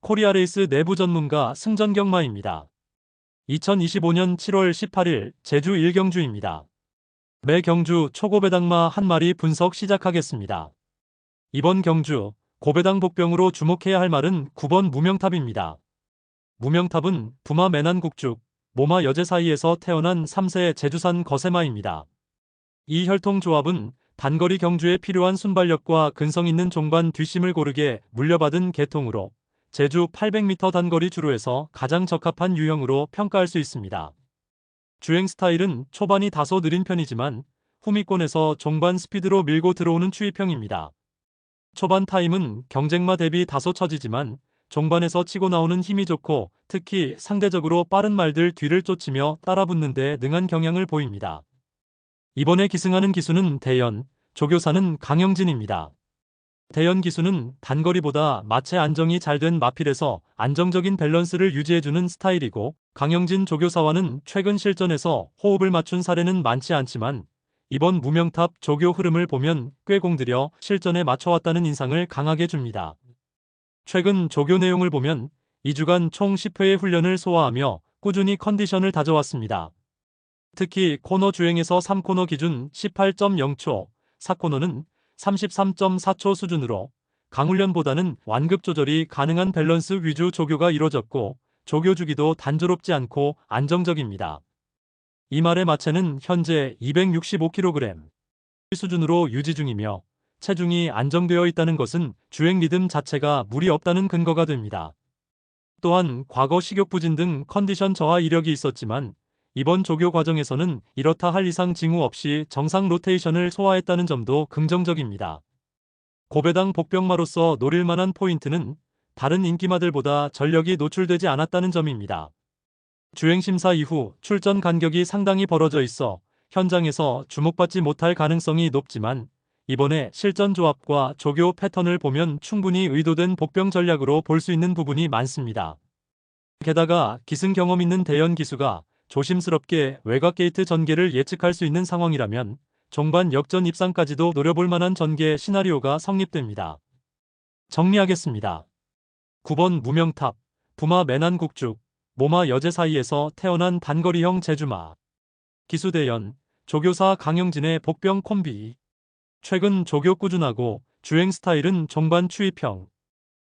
코리아레이스 내부 전문가 승전경마입니다. 2025년 7월 18일 제주 1경주입니다. 매 경주 초고배당마 한 마리 분석 시작하겠습니다. 이번 경주 고배당 복병으로 주목해야 할 말은 9번 무명탑입니다. 무명탑은 부마 매난국죽, 모마 여제 사이에서 태어난 3세 제주산 거세마입니다. 이 혈통조합은 단거리 경주에 필요한 순발력과 근성 있는 종반 뒷심을 고르게 물려받은 계통으로 제주 800m 단거리 주로에서 가장 적합한 유형으로 평가할 수 있습니다. 주행 스타일은 초반이 다소 느린 편이지만 후미권에서 종반 스피드로 밀고 들어오는 추이평입니다. 초반 타임은 경쟁마 대비 다소 처지지만 종반에서 치고 나오는 힘이 좋고 특히 상대적으로 빠른 말들 뒤를 쫓으며 따라붙는 데 능한 경향을 보입니다. 이번에 기승하는 기수는 대연, 조교사는 강영진입니다. 대연 기수는 단거리보다 마체 안정이 잘 된 마필에서 안정적인 밸런스를 유지해주는 스타일이고, 강영진 조교사와는 최근 실전에서 호흡을 맞춘 사례는 많지 않지만 이번 무명탑 조교 흐름을 보면 꽤 공들여 실전에 맞춰왔다는 인상을 강하게 줍니다. 최근 조교 내용을 보면 2주간 총 10회의 훈련을 소화하며 꾸준히 컨디션을 다져왔습니다. 특히 코너 주행에서 3코너 기준 18.0초, 4코너는 33.4초 수준으로 강훈련보다는 완급 조절이 가능한 밸런스 위주 조교가 이뤄졌고 조교 주기도 단조롭지 않고 안정적입니다. 이 말의 마체는 현재 265kg 수준으로 유지 중이며 체중이 안정되어 있다는 것은 주행 리듬 자체가 무리 없다는 근거가 됩니다. 또한 과거 식욕부진 등 컨디션 저하 이력이 있었지만 이번 조교 과정에서는 이렇다 할 이상 징후 없이 정상 로테이션을 소화했다는 점도 긍정적입니다. 고배당 복병마로서 노릴 만한 포인트는 다른 인기마들보다 전력이 노출되지 않았다는 점입니다. 주행심사 이후 출전 간격이 상당히 벌어져 있어 현장에서 주목받지 못할 가능성이 높지만 이번에 실전 조합과 조교 패턴을 보면 충분히 의도된 복병 전략으로 볼 수 있는 부분이 많습니다. 게다가 기승 경험 있는 대연 기수가 조심스럽게 외곽 게이트 전개를 예측할 수 있는 상황이라면 종반 역전 입상까지도 노려볼 만한 전개 시나리오가 성립됩니다. 정리하겠습니다. 9번 무명탑, 부마 매난국죽, 모마 여제 사이에서 태어난 단거리형 제주마. 기수대연, 조교사 강영진의 복병 콤비. 최근 조교 꾸준하고 주행 스타일은 종반 추이평.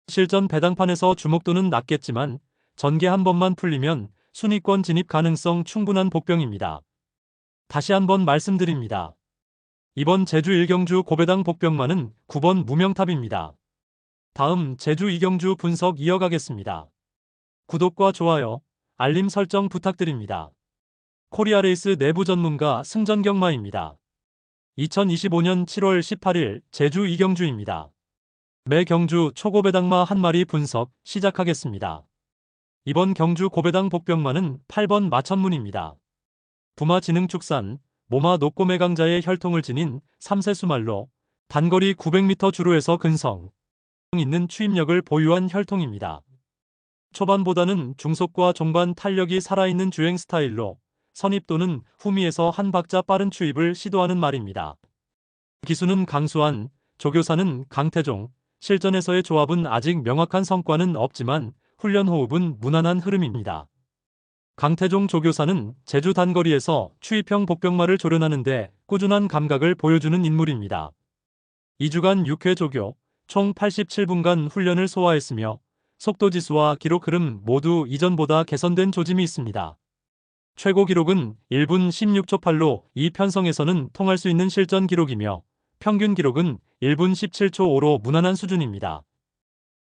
실전 배당판에서 주목도는 낮겠지만 전개 한 번만 풀리면 순위권 진입 가능성 충분한 복병입니다. 다시 한번 말씀드립니다. 이번 제주 1경주 고배당 복병마는 9번 무명탑입니다. 다음 제주 2경주 분석 이어가겠습니다. 구독과 좋아요, 알림 설정 부탁드립니다. 코리아레이스 내부 전문가 승전경마입니다. 2025년 7월 18일 제주 2경주입니다. 매 경주 초고배당마 한 마리 분석 시작하겠습니다. 이번 경주 고배당 복병마는 8번 마천문입니다. 부마 지능축산, 모마 녹고매 강자의 혈통을 지닌 3세 수말로 단거리 900m 주로에서 근성 있는 추임력을 보유한 혈통입니다. 초반보다는 중속과 종반 탄력이 살아있는 주행 스타일로 선입 또는 후미에서 한 박자 빠른 추입을 시도하는 말입니다. 기수는 강수환, 조교사는 강태종, 실전에서의 조합은 아직 명확한 성과는 없지만 훈련 호흡은 무난한 흐름입니다. 강태종 조교사는 제주 단거리에서 추이평 복병마를 조련하는데 꾸준한 감각을 보여주는 인물입니다. 2주간 6회 조교, 총 87분간 훈련을 소화했으며 속도지수와 기록 흐름 모두 이전보다 개선된 조짐이 있습니다. 최고 기록은 1분 16초 8로 이 편성에서는 통할 수 있는 실전 기록이며 평균 기록은 1분 17초 5로 무난한 수준입니다.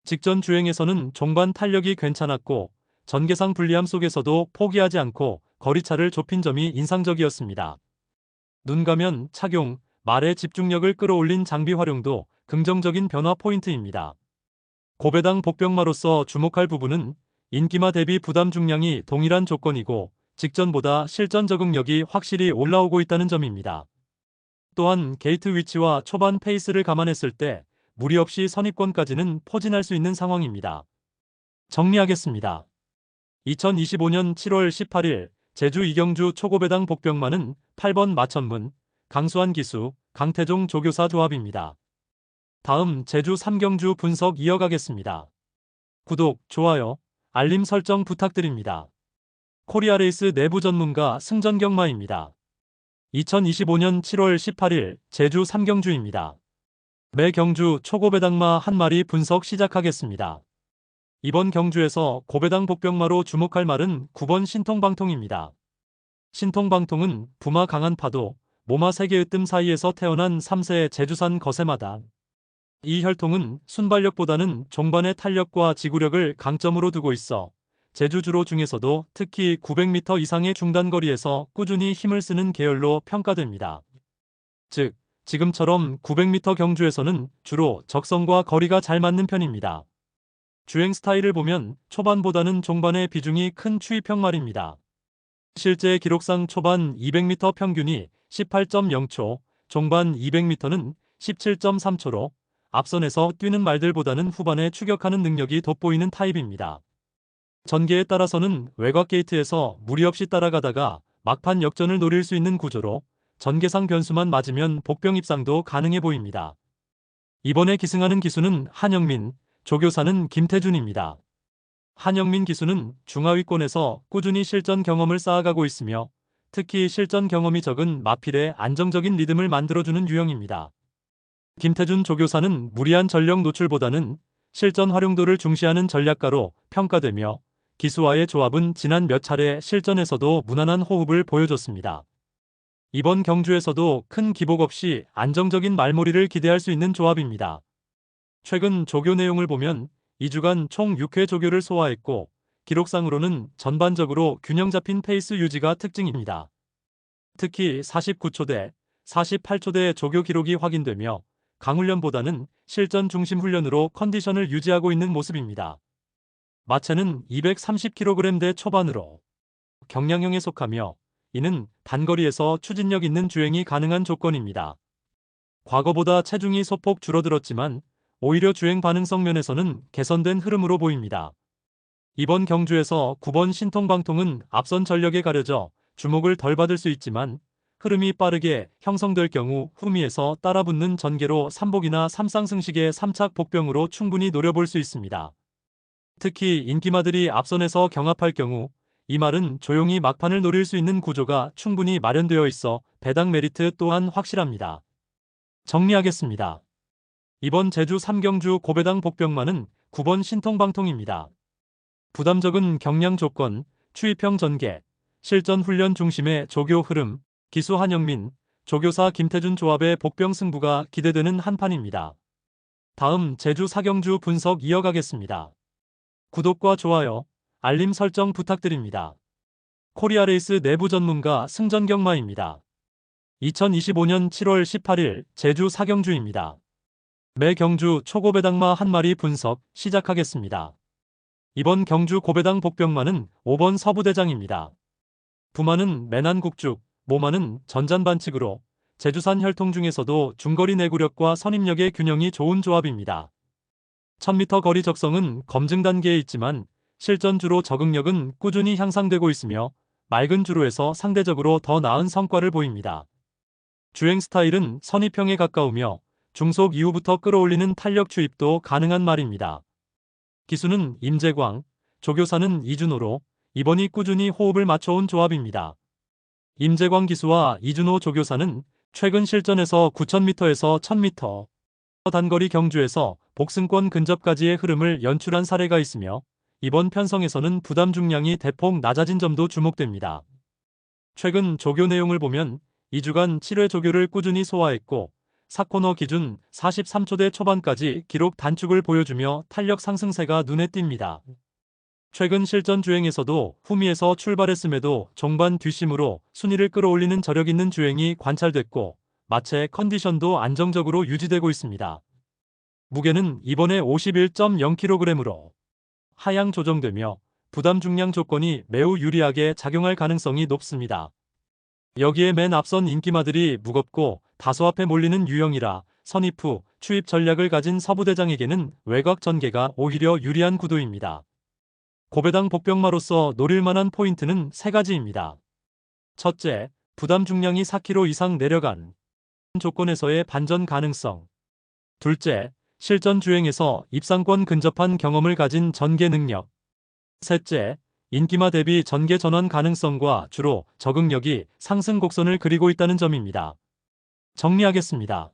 직전 주행에서는 종반 탄력이 괜찮았고 전개상 불리함 속에서도 포기하지 않고 거리차를 좁힌 점이 인상적이었습니다. 눈 가면 착용, 말의 집중력을 끌어올린 장비 활용도 긍정적인 변화 포인트입니다. 고배당 복병마로서 주목할 부분은 인기마 대비 부담 중량이 동일한 조건이고 직전보다 실전 적응력이 확실히 올라오고 있다는 점입니다. 또한 게이트 위치와 초반 페이스를 감안했을 때 무리 없이 선입권까지는 포진할 수 있는 상황입니다. 정리하겠습니다. 2025년 7월 18일 제주 2경주 초고배당 복병마는 8번 마천문, 강수환 기수, 강태종 조교사 조합입니다. 다음 제주 3경주 분석 이어가겠습니다. 구독, 좋아요, 알림 설정 부탁드립니다. 코리아레이스 내부 전문가 승전경마입니다. 2025년 7월 18일 제주 3경주입니다. 매 경주 초고배당마 한 마리 분석 시작하겠습니다. 이번 경주에서 고배당 복병마로 주목할 말은 9번 신통방통입니다. 신통방통은 부마 강한 파도, 모마 세개의 뜸 사이에서 태어난 3세 제주산 거세마다. 이 혈통은 순발력보다는 종반의 탄력과 지구력을 강점으로 두고 있어 제주주로 중에서도 특히 900m 이상의 중단거리에서 꾸준히 힘을 쓰는 계열로 평가됩니다. 즉, 지금처럼 900m 경주에서는 주로 적성과 거리가 잘 맞는 편입니다. 주행 스타일을 보면 초반보다는 종반의 비중이 큰 추입형 말입니다. 실제 기록상 초반 200m 평균이 18.0초, 종반 200m는 17.3초로 앞선에서 뛰는 말들보다는 후반에 추격하는 능력이 돋보이는 타입입니다. 전개에 따라서는 외곽 게이트에서 무리 없이 따라가다가 막판 역전을 노릴 수 있는 구조로 전개상 변수만 맞으면 복병 입상도 가능해 보입니다. 이번에 기승하는 기수는 한영민, 조교사는 김태준입니다. 한영민 기수는 중하위권에서 꾸준히 실전 경험을 쌓아가고 있으며 특히 실전 경험이 적은 마필에 안정적인 리듬을 만들어주는 유형입니다. 김태준 조교사는 무리한 전력 노출보다는 실전 활용도를 중시하는 전략가로 평가되며 기수와의 조합은 지난 몇 차례 실전에서도 무난한 호흡을 보여줬습니다. 이번 경주에서도 큰 기복 없이 안정적인 말몰이를 기대할 수 있는 조합입니다. 최근 조교 내용을 보면 2주간 총 6회 조교를 소화했고 기록상으로는 전반적으로 균형 잡힌 페이스 유지가 특징입니다. 특히 49초대, 48초대 조교 기록이 확인되며 강훈련보다는 실전 중심 훈련으로 컨디션을 유지하고 있는 모습입니다. 마체는 230kg대 초반으로 경량형에 속하며 이는 단거리에서 추진력 있는 주행이 가능한 조건입니다. 과거보다 체중이 소폭 줄어들었지만 오히려 주행 반응성 면에서는 개선된 흐름으로 보입니다. 이번 경주에서 9번 신통방통은 앞선 전력에 가려져 주목을 덜 받을 수 있지만 흐름이 빠르게 형성될 경우 후미에서 따라붙는 전개로 3복이나 3쌍승식의 3착 복병으로 충분히 노려볼 수 있습니다. 특히 인기마들이 앞선에서 경합할 경우 이 말은 조용히 막판을 노릴 수 있는 구조가 충분히 마련되어 있어 배당 메리트 또한 확실합니다. 정리하겠습니다. 이번 제주 3경주 고배당 복병마는 9번 신통방통입니다. 부담 적은 경량 조건, 추입형 전개, 실전 훈련 중심의 조교 흐름, 기수 한영민, 조교사 김태준 조합의 복병 승부가 기대되는 한판입니다. 다음 제주 4경주 분석 이어가겠습니다. 구독과 좋아요, 알림 설정 부탁드립니다. 코리아레이스 내부 전문가 승전경마입니다. 2025년 7월 18일 제주 4경주입니다. 매 경주 초고배당마 한 마리 분석 시작하겠습니다. 이번 경주 고배당 복병마는 5번 서부대장입니다. 부마는 매난국죽, 모마는 전잔반칙으로 제주산 혈통 중에서도 중거리 내구력과 선임력의 균형이 좋은 조합입니다. 1000m 거리 적성은 검증 단계에 있지만 실전주로 적응력은 꾸준히 향상되고 있으며 맑은 주로에서 상대적으로 더 나은 성과를 보입니다. 주행 스타일은 선입형에 가까우며 중속 이후부터 끌어올리는 탄력 추입도 가능한 말입니다. 기수는 임재광, 조교사는 이준호로 이번이 꾸준히 호흡을 맞춰온 조합입니다. 임재광 기수와 이준호 조교사는 최근 실전에서 9000m에서 1000m 단거리 경주에서 복승권 근접까지의 흐름을 연출한 사례가 있으며 이번 편성에서는 부담 중량이 대폭 낮아진 점도 주목됩니다. 최근 조교 내용을 보면 2주간 7회 조교를 꾸준히 소화했고 4코너 기준 43초대 초반까지 기록 단축을 보여주며 탄력 상승세가 눈에 띕니다. 최근 실전 주행에서도 후미에서 출발했음에도 종반 뒷심으로 순위를 끌어올리는 저력 있는 주행이 관찰됐고 마체 컨디션도 안정적으로 유지되고 있습니다. 무게는 이번에 51.0kg으로 하향 조정되며 부담 중량 조건이 매우 유리하게 작용할 가능성이 높습니다. 여기에 맨 앞선 인기마들이 무겁고 다소 앞에 몰리는 유형이라 선입 후 추입 전략을 가진 서부대장에게는 외곽 전개가 오히려 유리한 구도입니다. 고배당 복병마로서 노릴 만한 포인트는 3가지입니다. 첫째, 부담 중량이 4kg 이상 내려간 조건에서의 반전 가능성. 둘째, 실전 주행에서 입상권 근접한 경험을 가진 전개 능력. 셋째, 인기마 대비 전개 전환 가능성과 주로 적응력이 상승 곡선을 그리고 있다는 점입니다. 정리하겠습니다.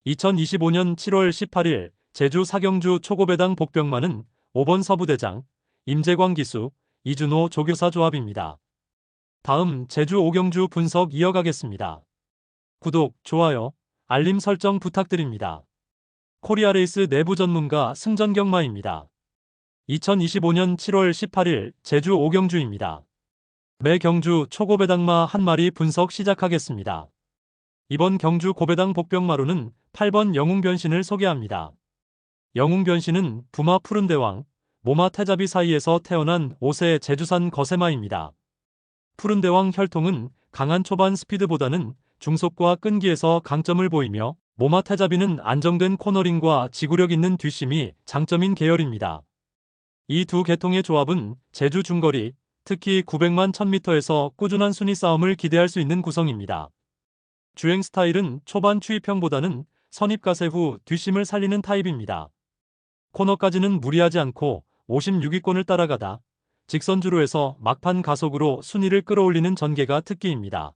2025년 7월 18일 제주 사경주 초고배당 복병마는 5번 서부대장, 임재광 기수, 이준호 조교사 조합입니다. 다음 제주 오경주 분석 이어가겠습니다. 구독, 좋아요, 알림 설정 부탁드립니다. 코리아레이스 내부 전문가 승전경마입니다. 2025년 7월 18일 제주 오경주입니다. 매 경주 초고배당마 한 마리 분석 시작하겠습니다. 이번 경주 고배당 복병마로는 8번 영웅변신을 소개합니다. 영웅변신은 부마 푸른대왕, 모마 태자비 사이에서 태어난 5세 제주산 거세마입니다. 푸른대왕 혈통은 강한 초반 스피드보다는 중속과 끈기에서 강점을 보이며 모마 태자비는 안정된 코너링과 지구력 있는 뒷심이 장점인 계열입니다. 이 두 계통의 조합은 제주 중거리, 특히 900만 1000m에서 꾸준한 순위 싸움을 기대할 수 있는 구성입니다. 주행 스타일은 초반 추입형보다는 선입가세 후 뒷심을 살리는 타입입니다. 코너까지는 무리하지 않고 56위권을 따라가다 직선주로에서 막판 가속으로 순위를 끌어올리는 전개가 특기입니다.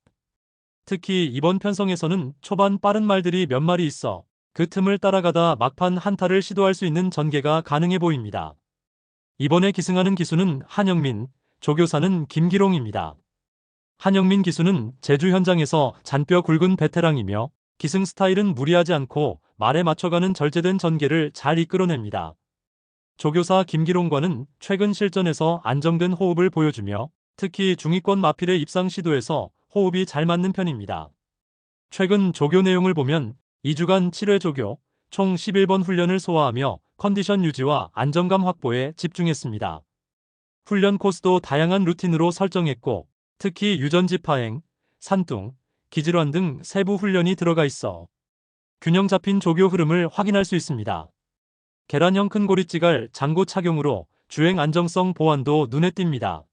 특히 이번 편성에서는 초반 빠른 말들이 몇 마리 있어 그 틈을 따라가다 막판 한타를 시도할 수 있는 전개가 가능해 보입니다. 이번에 기승하는 기수는 한영민, 조교사는 김기롱입니다. 한영민 기수는 제주 현장에서 잔뼈 굵은 베테랑이며 기승 스타일은 무리하지 않고 말에 맞춰가는 절제된 전개를 잘 이끌어냅니다. 조교사 김기롱과는 최근 실전에서 안정된 호흡을 보여주며 특히 중위권 마필의 입상 시도에서 호흡이 잘 맞는 편입니다. 최근 조교 내용을 보면 2주간 7회 조교, 총 11번 훈련을 소화하며 컨디션 유지와 안정감 확보에 집중했습니다. 훈련 코스도 다양한 루틴으로 설정했고 특히 유전지 파행, 산둥, 기질환 등 세부 훈련이 들어가 있어 균형 잡힌 조교 흐름을 확인할 수 있습니다. 계란형 큰 고리찌갈 장고 착용으로 주행 안정성 보완도 눈에 띕니다.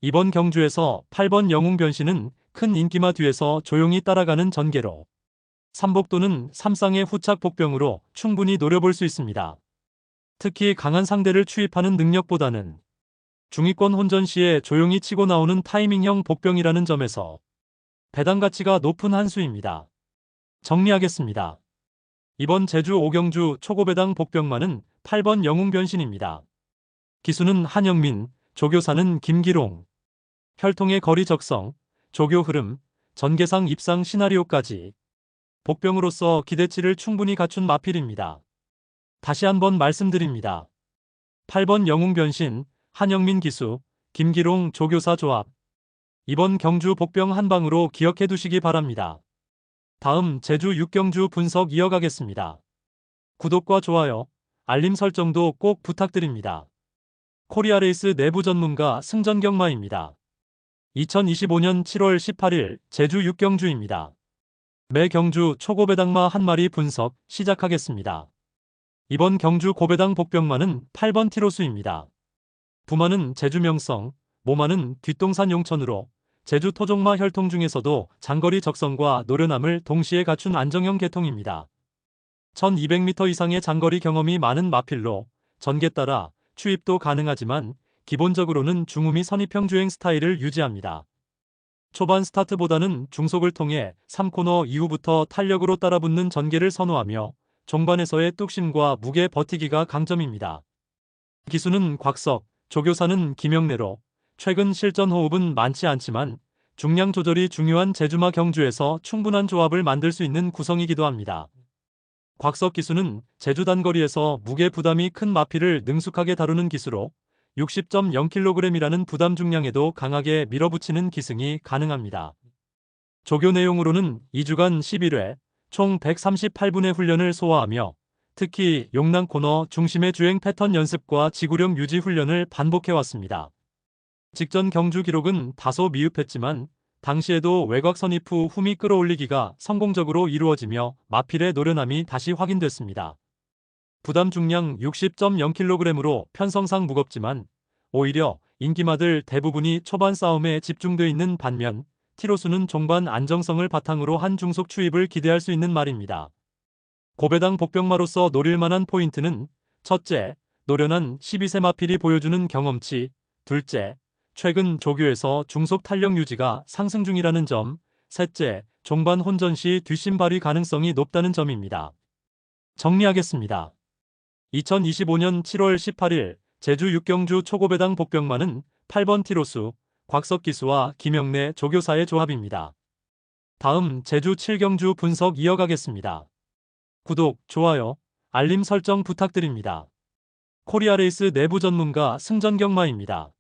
이번 경주에서 8번 영웅변신은 큰 인기마 뒤에서 조용히 따라가는 전개로 삼복 또는 삼쌍의 후착 복병으로 충분히 노려볼 수 있습니다. 특히 강한 상대를 추입하는 능력보다는 중위권 혼전 시에 조용히 치고 나오는 타이밍형 복병이라는 점에서 배당 가치가 높은 한 수입니다. 정리하겠습니다. 이번 제주 오경주 초고배당 복병마는 8번 영웅변신입니다. 기수는 한영민, 조교사는 김기롱. 혈통의 거리 적성, 조교 흐름, 전개상 입상 시나리오까지 복병으로서 기대치를 충분히 갖춘 마필입니다. 다시 한번 말씀드립니다. 8번 영웅변신, 한영민 기수, 김기롱 조교사 조합. 이번 경주 복병 한방으로 기억해 두시기 바랍니다. 다음 제주 6경주 분석 이어가겠습니다. 구독과 좋아요, 알림 설정도 꼭 부탁드립니다. 코리아레이스 내부 전문가 승전경마입니다. 2025년 7월 18일 제주 6경주입니다. 매 경주 초고배당마 한 마리 분석 시작하겠습니다. 이번 경주 고배당 복병마는 8번 티로수입니다. 부마는 제주 명성, 모마는 뒷동산 용천으로 제주 토종마 혈통 중에서도 장거리 적성과 노련함을 동시에 갖춘 안정형 계통입니다. 1200m 이상의 장거리 경험이 많은 마필로 전개 따라 추입도 가능하지만 기본적으로는 중후미 선입형 주행 스타일을 유지합니다. 초반 스타트보다는 중속을 통해 3코너 이후부터 탄력으로 따라붙는 전개를 선호하며 종반에서의 뚝심과 무게 버티기가 강점입니다. 기수는 곽석, 조교사는 김영래로 최근 실전 호흡은 많지 않지만 중량 조절이 중요한 제주마 경주에서 충분한 조합을 만들 수 있는 구성이기도 합니다. 곽석 기수는 제주 단거리에서 무게 부담이 큰 마필을 능숙하게 다루는 기수로 60.0kg이라는 부담 중량에도 강하게 밀어붙이는 기승이 가능합니다. 조교 내용으로는 2주간 11회, 총 138분의 훈련을 소화하며 특히 용남 코너 중심의 주행 패턴 연습과 지구력 유지 훈련을 반복해왔습니다. 직전 경주 기록은 다소 미흡했지만 당시에도 외곽 선입 후 흠이 끌어올리기가 성공적으로 이루어지며 마필의 노련함이 다시 확인됐습니다. 부담 중량 60.0kg으로 편성상 무겁지만 오히려 인기마들 대부분이 초반 싸움에 집중돼 있는 반면 티로수는 종반 안정성을 바탕으로 한 중속 추입을 기대할 수 있는 말입니다. 고배당 복병마로서 노릴 만한 포인트는 첫째, 노련한 12세 마필이 보여주는 경험치, 둘째, 최근 조교에서 중속 탄력 유지가 상승 중이라는 점, 셋째, 종반 혼전 시 뒷심 발휘 가능성이 높다는 점입니다. 정리하겠습니다. 2025년 7월 18일 제주 6경주 초고배당 복병마는 8번 티로수, 곽석기수와 김영래 조교사의 조합입니다. 다음 제주 7경주 분석 이어가겠습니다. 구독, 좋아요, 알림 설정 부탁드립니다. 코리아레이스 내부 전문가 승전경마입니다.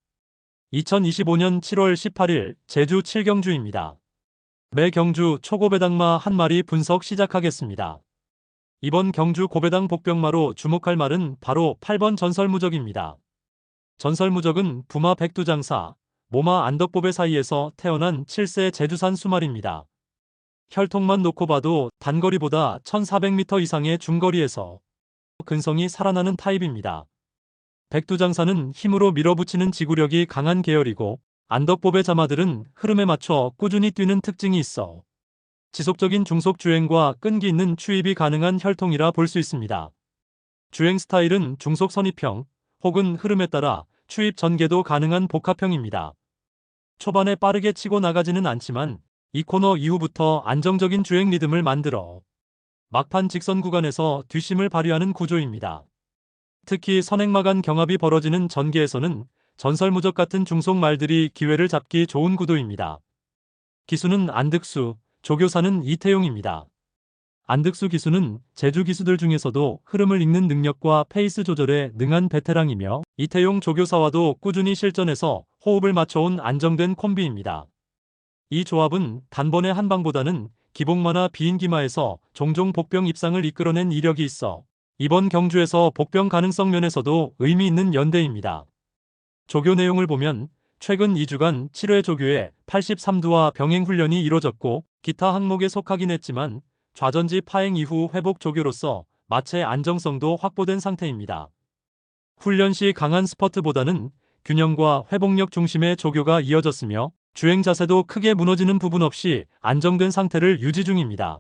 2025년 7월 18일 제주 7경주입니다. 매 경주 초고배당마 한 마리 분석 시작하겠습니다. 이번 경주 고배당 복병마로 주목할 말은 바로 8번 전설무적입니다. 전설무적은 부마 백두장사, 모마 안덕보배 사이에서 태어난 7세 제주산 수말입니다. 혈통만 놓고 봐도 단거리보다 1400m 이상의 중거리에서 근성이 살아나는 타입입니다. 백두장사는 힘으로 밀어붙이는 지구력이 강한 계열이고 안덕보배 자마들은 흐름에 맞춰 꾸준히 뛰는 특징이 있어 지속적인 중속 주행과 끈기 있는 추입이 가능한 혈통이라 볼 수 있습니다. 주행 스타일은 중속 선입형 혹은 흐름에 따라 추입 전개도 가능한 복합형입니다. 초반에 빠르게 치고 나가지는 않지만 이 코너 이후부터 안정적인 주행 리듬을 만들어 막판 직선 구간에서 뒷심을 발휘하는 구조입니다. 특히 선행마 간 경합이 벌어지는 전개에서는 전설무적 같은 중속 말들이 기회를 잡기 좋은 구도입니다. 기수는 안득수, 조교사는 이태용입니다. 안득수 기수는 제주 기수들 중에서도 흐름을 읽는 능력과 페이스 조절에 능한 베테랑이며 이태용 조교사와도 꾸준히 실전에서 호흡을 맞춰온 안정된 콤비입니다. 이 조합은 단번에 한 방보다는 기복마나 비인기마에서 종종 복병 입상을 이끌어낸 이력이 있어 이번 경주에서 복병 가능성 면에서도 의미 있는 연대입니다. 조교 내용을 보면 최근 2주간 7회 조교에 83두와 병행 훈련이 이뤄졌고 기타 항목에 속하긴 했지만 좌전지 파행 이후 회복 조교로서 마체 안정성도 확보된 상태입니다. 훈련 시 강한 스퍼트보다는 균형과 회복력 중심의 조교가 이어졌으며 주행 자세도 크게 무너지는 부분 없이 안정된 상태를 유지 중입니다.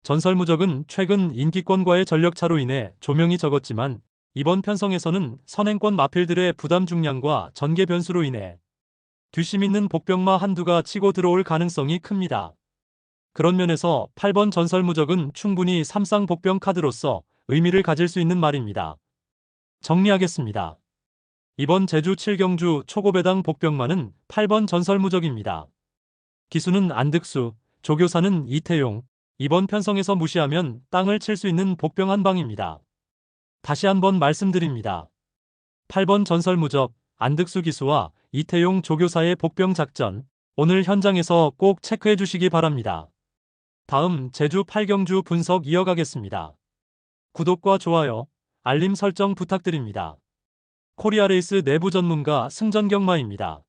전설무적은 최근 인기권과의 전력차로 인해 조명이 적었지만 이번 편성에서는 선행권 마필들의 부담 중량과 전개 변수로 인해 뒷심 있는 복병마 한두가 치고 들어올 가능성이 큽니다. 그런 면에서 8번 전설무적은 충분히 3쌍 복병 카드로서 의미를 가질 수 있는 말입니다. 정리하겠습니다. 이번 제주 7경주 초고배당 복병마는 8번 전설무적입니다. 기수는 안득수, 조교사는 이태용, 이번 편성에서 무시하면 땅을 칠 수 있는 복병 한 방입니다. 다시 한번 말씀드립니다. 8번 전설무적, 안득수 기수와 이태용 조교사의 복병 작전, 오늘 현장에서 꼭 체크해 주시기 바랍니다. 다음 제주 8경주 분석 이어가겠습니다. 구독과 좋아요, 알림 설정 부탁드립니다. 코리아레이스 내부 전문가 승전경마입니다.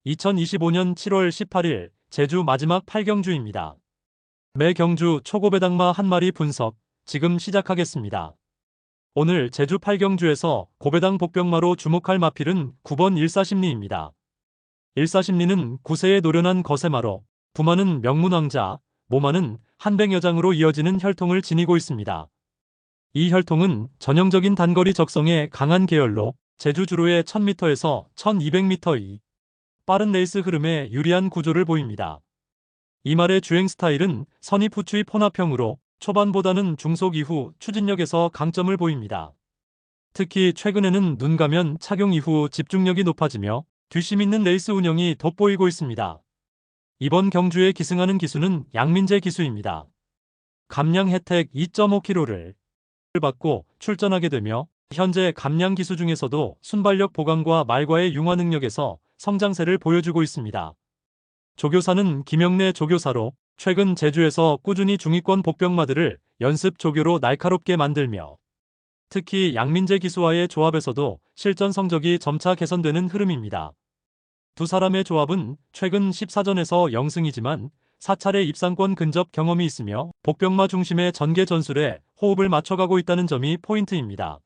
2025년 7월 18일 제주 마지막 8경주입니다. 매 경주 초고배당마 한 마리 분석, 지금 시작하겠습니다. 오늘 제주 8경주에서 고배당 복병마로 주목할 마필은 9번 일사심리입니다. 일사심리는 9세의 노련한 거세마로, 부마는 명문왕자, 모마는 한백여장으로 이어지는 혈통을 지니고 있습니다. 이 혈통은 전형적인 단거리 적성에 강한 계열로 제주 주로의 1000m에서 1200m 이 빠른 레이스 흐름에 유리한 구조를 보입니다. 이 말의 주행 스타일은 선입 후추입 혼합형으로 초반보다는 중속 이후 추진력에서 강점을 보입니다. 특히 최근에는 눈가면 착용 이후 집중력이 높아지며 뒷심 있는 레이스 운영이 돋보이고 있습니다. 이번 경주에 기승하는 기수는 양민재 기수입니다. 감량 혜택 2.5kg를 받고 출전하게 되며 현재 감량 기수 중에서도 순발력 보강과 말과의 융화 능력에서 성장세를 보여주고 있습니다. 조교사는 김영래 조교사로 최근 제주에서 꾸준히 중위권 복병마들을 연습 조교로 날카롭게 만들며 특히 양민재 기수와의 조합에서도 실전 성적이 점차 개선되는 흐름입니다. 두 사람의 조합은 최근 14전에서 0승이지만 4차례 입상권 근접 경험이 있으며 복병마 중심의 전개 전술에 호흡을 맞춰가고 있다는 점이 포인트입니다.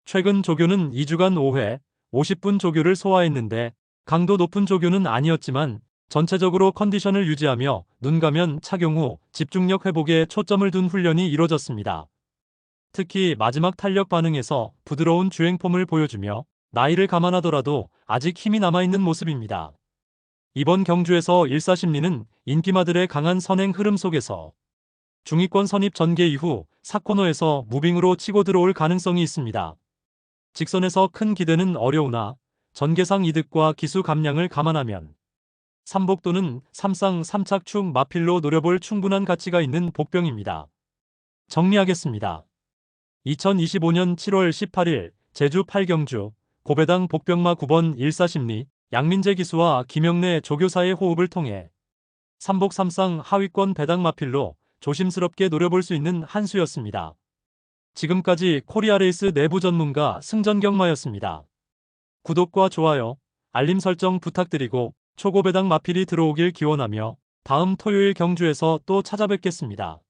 최근 조교는 2주간 5회 50분 조교를 소화했는데 강도 높은 조교는 아니었지만 전체적으로 컨디션을 유지하며 눈 가면 착용 후 집중력 회복에 초점을 둔 훈련이 이뤄졌습니다. 특히 마지막 탄력 반응에서 부드러운 주행폼을 보여주며 나이를 감안하더라도 아직 힘이 남아있는 모습입니다. 이번 경주에서 1사 심리는 인기마들의 강한 선행 흐름 속에서 중위권 선입 전개 이후 4코너에서 무빙으로 치고 들어올 가능성이 있습니다. 직선에서 큰 기대는 어려우나 전개상 이득과 기수 감량을 감안하면 삼복 또는 삼상 삼착축 마필로 노려볼 충분한 가치가 있는 복병입니다. 정리하겠습니다. 2025년 7월 18일 제주 8경주 고배당 복병마 9번 1사 심리 양민재 기수와 김영래 조교사의 호흡을 통해 삼복 삼상 하위권 배당 마필로 조심스럽게 노려볼 수 있는 한 수였습니다. 지금까지 코리아레이스 내부 전문가 승전경마였습니다. 구독과 좋아요, 알림 설정 부탁드리고 초고배당 마필이 들어오길 기원하며 다음 토요일 경주에서 또 찾아뵙겠습니다.